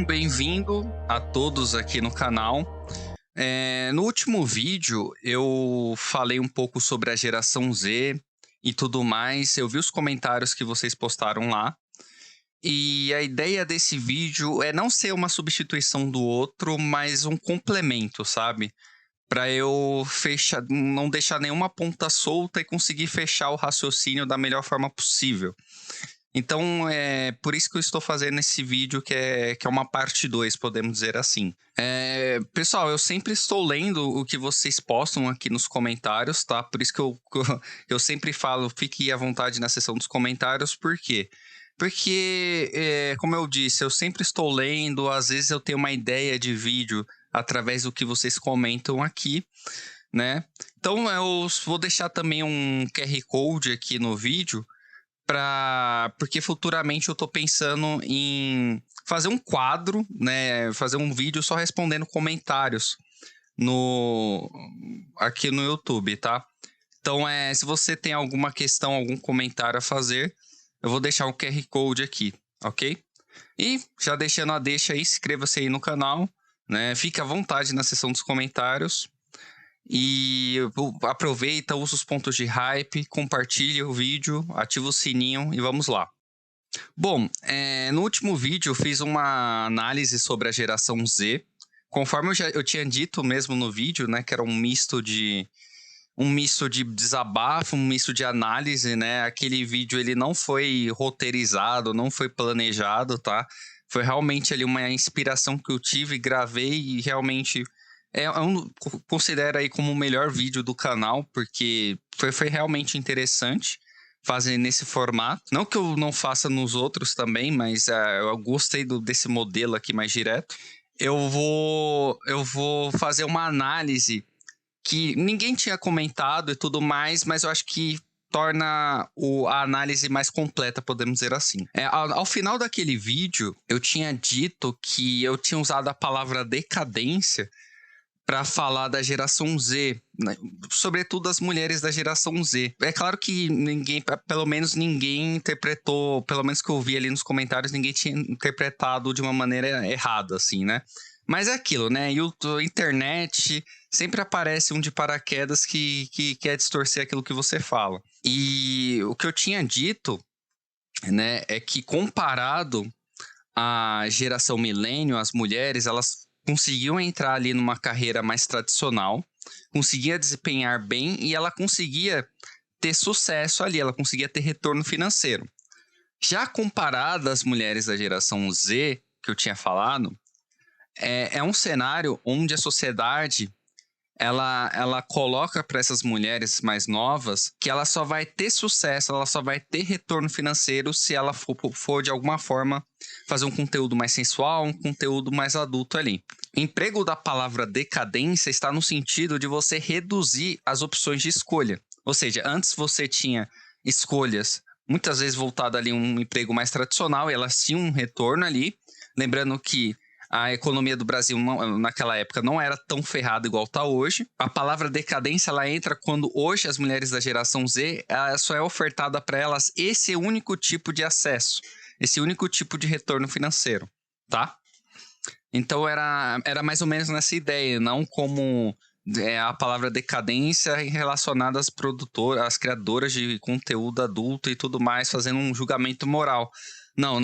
Então, bem-vindo a todos aqui no canal. No último vídeo, eu falei um pouco sobre a geração Z e tudo mais. Eu vi os comentários que vocês postaram lá. E a ideia desse vídeo é não ser uma substituição do outro, mas um complemento, sabe? Para eu fechar, não deixar nenhuma ponta solta e conseguir fechar o raciocínio da melhor forma possível. Então, é por isso que eu estou fazendo esse vídeo, que é uma parte 2, podemos dizer assim. Pessoal, eu sempre estou lendo o que vocês postam aqui nos comentários, tá? Por isso que eu sempre falo, fique à vontade na seção dos comentários. Por quê? Porque, como eu disse, eu sempre estou lendo, às vezes eu tenho uma ideia de vídeo através do que vocês comentam aqui, né? Então, eu vou deixar também um QR Code aqui no vídeo, porque futuramente eu tô pensando em fazer um quadro, né? Fazer um vídeo só respondendo comentários aqui no YouTube, tá? Então, se você tem alguma questão, algum comentário a fazer, eu vou deixar o QR Code aqui, ok? E já deixando a deixa aí, inscreva-se aí no canal, né? Fique à vontade na seção dos comentários. E aproveita, usa os pontos de hype, compartilha o vídeo, ativa o sininho e vamos lá. Bom, no último vídeo eu fiz uma análise sobre a geração Z. Conforme eu tinha dito mesmo no vídeo, né, que era um misto de desabafo, um misto de análise, né? Aquele vídeo ele não foi roteirizado, não foi planejado, tá? Foi realmente ali uma inspiração que eu tive, gravei e realmente considero aí como o melhor vídeo do canal, porque foi realmente interessante fazer nesse formato. Não que eu não faça nos outros também, mas eu gostei desse modelo aqui mais direto. Eu vou fazer uma análise que ninguém tinha comentado e tudo mais, mas eu acho que torna a análise mais completa, podemos dizer assim. Ao final daquele vídeo, eu tinha dito que eu tinha usado a palavra decadência para falar da geração Z, né? Sobretudo as mulheres da geração Z. É claro que pelo menos ninguém interpretou, pelo menos que eu vi ali nos comentários, ninguém tinha interpretado de uma maneira errada, assim, né? Mas é aquilo, né? Internet sempre aparece um de paraquedas que quer distorcer aquilo que você fala. E o que eu tinha dito, né, é que comparado à geração milênio, as mulheres, elas conseguiam entrar ali numa carreira mais tradicional, conseguia desempenhar bem e ela conseguia ter sucesso ali, ela conseguia ter retorno financeiro. Já comparado às mulheres da geração Z, que eu tinha falado, é um cenário onde a sociedade ela coloca para essas mulheres mais novas que ela só vai ter sucesso, ela só vai ter retorno financeiro se ela for de alguma forma fazer um conteúdo mais sensual, um conteúdo mais adulto ali. O emprego da palavra decadência está no sentido de você reduzir as opções de escolha. Ou seja, antes você tinha escolhas muitas vezes voltadas ali a um emprego mais tradicional e elas tinham um retorno ali. Lembrando que a economia do Brasil naquela época não era tão ferrada igual está hoje. A palavra decadência ela entra quando hoje as mulheres da geração Z só é ofertada para elas esse único tipo de acesso, esse único tipo de retorno financeiro, tá? Então era mais ou menos nessa ideia, não como a palavra decadência relacionada às produtoras, às criadoras de conteúdo adulto e tudo mais, fazendo um julgamento moral. Não,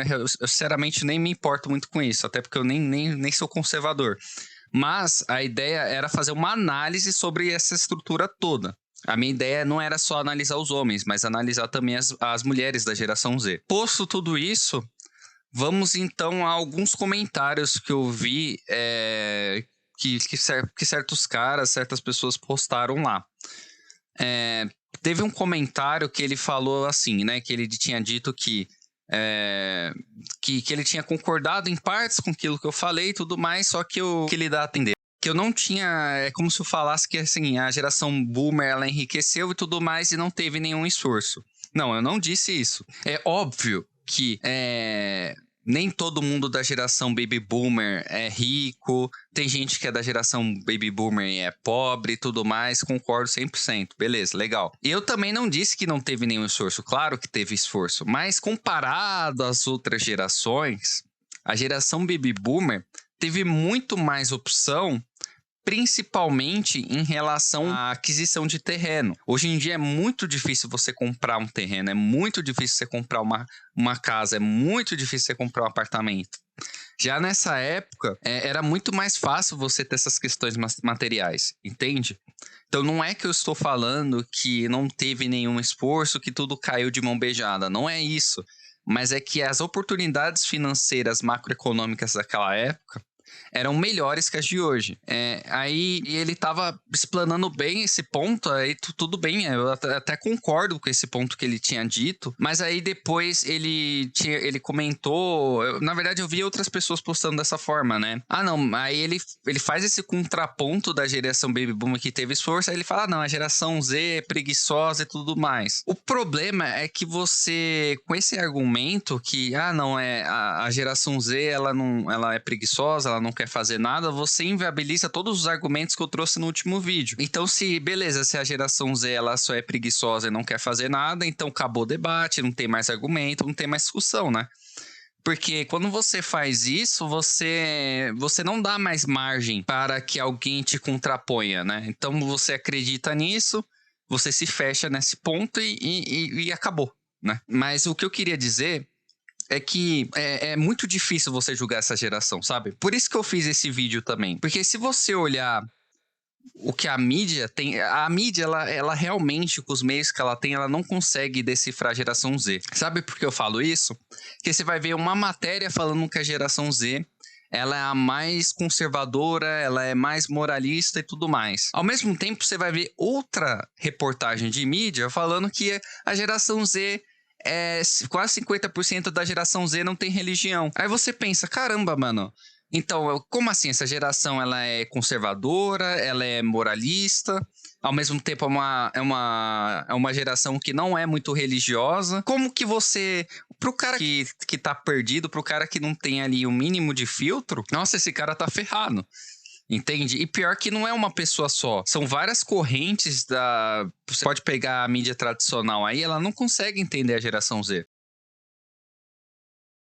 eu sinceramente nem me importo muito com isso, até porque eu nem sou conservador. Mas a ideia era fazer uma análise sobre essa estrutura toda. A minha ideia não era só analisar os homens, mas analisar também as mulheres da geração Z. Posto tudo isso, vamos então a alguns comentários que eu vi que certos caras, certas pessoas postaram lá. Teve um comentário que ele falou assim, né? Que ele tinha dito que ele tinha concordado em partes com aquilo que eu falei e tudo mais, só que que ele dá a entender que eu não tinha, é como se eu falasse que assim, a geração boomer ela enriqueceu e tudo mais e não teve nenhum esforço. Não, eu não disse isso. É óbvio que nem todo mundo da geração baby boomer é rico, tem gente que é da geração baby boomer e é pobre e tudo mais, concordo 100%, beleza, legal. E eu também não disse que não teve nenhum esforço, claro que teve esforço, mas comparado às outras gerações, A geração Baby Boomer teve muito mais opção, principalmente em relação à aquisição de terreno. Hoje em dia é muito difícil você comprar um terreno, é muito difícil você comprar uma casa, é muito difícil você comprar um apartamento. Já nessa época, era muito mais fácil você ter essas questões materiais, entende? Então não é que eu estou falando que não teve nenhum esforço, que tudo caiu de mão beijada, não é isso. Mas é que as oportunidades financeiras macroeconômicas daquela época eram melhores que as de hoje. Aí ele estava explanando bem esse ponto, aí tudo bem, eu até concordo com esse ponto que ele tinha dito, mas aí depois ele comentou, na verdade eu vi outras pessoas postando dessa forma, né? Ah não, aí ele faz esse contraponto da geração Baby Boom que teve esforço, aí ele fala, não, a geração Z é preguiçosa e tudo mais. O problema é que você, com esse argumento que, não, a geração Z, ela é preguiçosa, ela não quer fazer nada, você inviabiliza todos os argumentos que eu trouxe no último vídeo. Então, se a geração Z ela só é preguiçosa e não quer fazer nada, então acabou o debate, não tem mais argumento, não tem mais discussão, né? Porque quando você faz isso, você não dá mais margem para que alguém te contraponha, né? Então, você acredita nisso, você se fecha nesse ponto e acabou, né? Mas o que eu queria dizer é que é muito difícil você julgar essa geração, sabe? Por isso que eu fiz esse vídeo também. Porque se você olhar o que a mídia tem... A mídia, ela realmente, com os meios que ela tem, ela não consegue decifrar a geração Z. Sabe por que eu falo isso? Porque você vai ver uma matéria falando que a geração Z... ela é a mais conservadora, ela é mais moralista e tudo mais. Ao mesmo tempo, você vai ver outra reportagem de mídia falando que a geração Z... quase 50% da geração Z não tem religião. Aí você pensa, caramba, mano, então, como assim? Essa geração ela é conservadora, ela é moralista, ao mesmo tempo é uma geração que não é muito religiosa. Como que você... Pro cara que tá perdido, pro cara que não tem ali o mínimo de filtro, nossa, esse cara tá ferrado. Entende? E pior que não é uma pessoa só. São várias correntes da... Você pode pegar a mídia tradicional aí, ela não consegue entender a geração Z.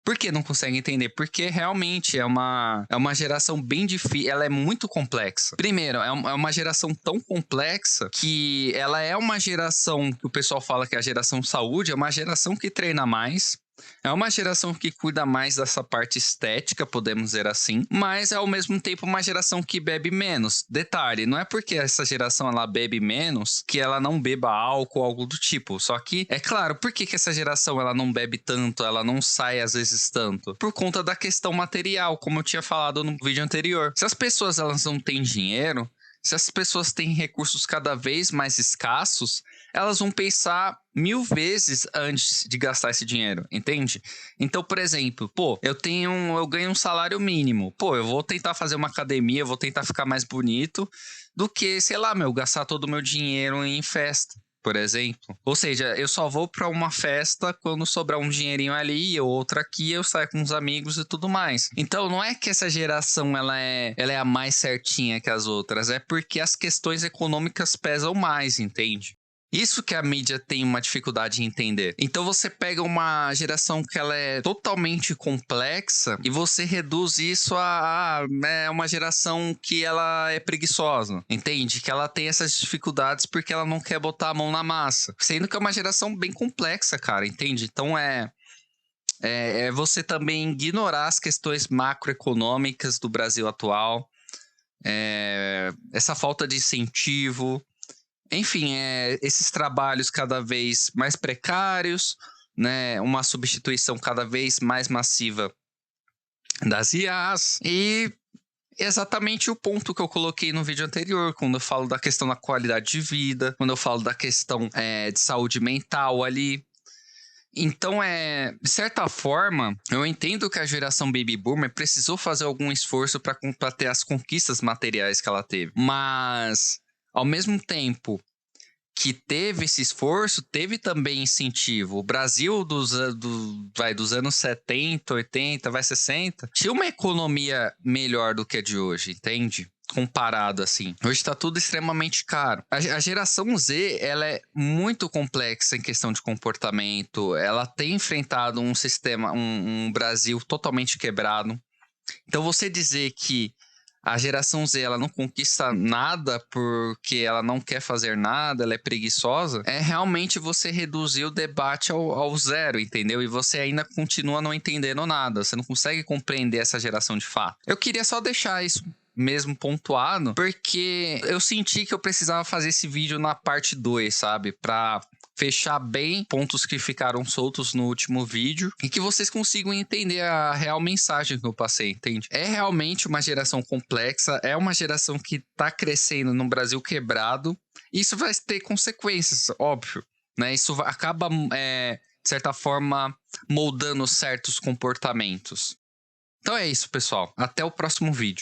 Por que não consegue entender? Porque realmente é uma geração bem difícil, ela é muito complexa. Primeiro, é uma geração tão complexa que ela é uma geração que o pessoal fala que é a geração saúde, é uma geração que treina mais. É uma geração que cuida mais dessa parte estética, podemos dizer assim, mas é ao mesmo tempo uma geração que bebe menos. Detalhe, não é porque essa geração ela bebe menos que ela não beba álcool ou algo do tipo. Só que, é claro, por que essa geração ela não bebe tanto, ela não sai às vezes tanto? Por conta da questão material, como eu tinha falado no vídeo anterior. Se as pessoas elas não têm dinheiro, se as pessoas têm recursos cada vez mais escassos, elas vão pensar 1000 vezes antes de gastar esse dinheiro, entende? Então, por exemplo, eu ganho um salário mínimo. Eu vou tentar fazer uma academia, eu vou tentar ficar mais bonito do que, sei lá, gastar todo o meu dinheiro em festa, por exemplo. Ou seja, eu só vou para uma festa quando sobrar um dinheirinho ali ou outro aqui, eu saio com os amigos e tudo mais. Então, não é que essa geração ela é a mais certinha que as outras, é porque as questões econômicas pesam mais, entende? Isso que a mídia tem uma dificuldade em entender. Então você pega uma geração que ela é totalmente complexa e você reduz isso a uma geração que ela é preguiçosa, entende? Que ela tem essas dificuldades porque ela não quer botar a mão na massa. Sendo que é uma geração bem complexa, cara, entende? Então é você também ignorar as questões macroeconômicas do Brasil atual, essa falta de incentivo. Enfim, esses trabalhos cada vez mais precários, né? Uma substituição cada vez mais massiva das IAs e exatamente o ponto que eu coloquei no vídeo anterior, quando eu falo da questão da qualidade de vida, quando eu falo da questão de saúde mental ali. Então, de certa forma, eu entendo que a geração Baby Boomer precisou fazer algum esforço para ter as conquistas materiais que ela teve, mas... Ao mesmo tempo que teve esse esforço, teve também incentivo. O Brasil dos anos 70, 80, 60, tinha uma economia melhor do que a de hoje, entende? comparado, assim. Hoje tá tudo extremamente caro. A geração Z, ela é muito complexa em questão de comportamento. Ela tem enfrentado um sistema, um Brasil totalmente quebrado. Então, você dizer que a geração Z ela não conquista nada porque ela não quer fazer nada, ela é preguiçosa, é realmente você reduzir o debate ao zero, entendeu? E você ainda continua não entendendo nada, você não consegue compreender essa geração de fato. Eu queria só deixar isso mesmo pontuado, porque eu senti que eu precisava fazer esse vídeo na parte 2, sabe? Pra fechar bem pontos que ficaram soltos no último vídeo e que vocês consigam entender a real mensagem que eu passei, entende? É realmente uma geração complexa, é uma geração que tá crescendo num Brasil quebrado. Isso vai ter consequências, óbvio, né? Isso acaba, de certa forma, moldando certos comportamentos. Então é isso, pessoal. Até o próximo vídeo.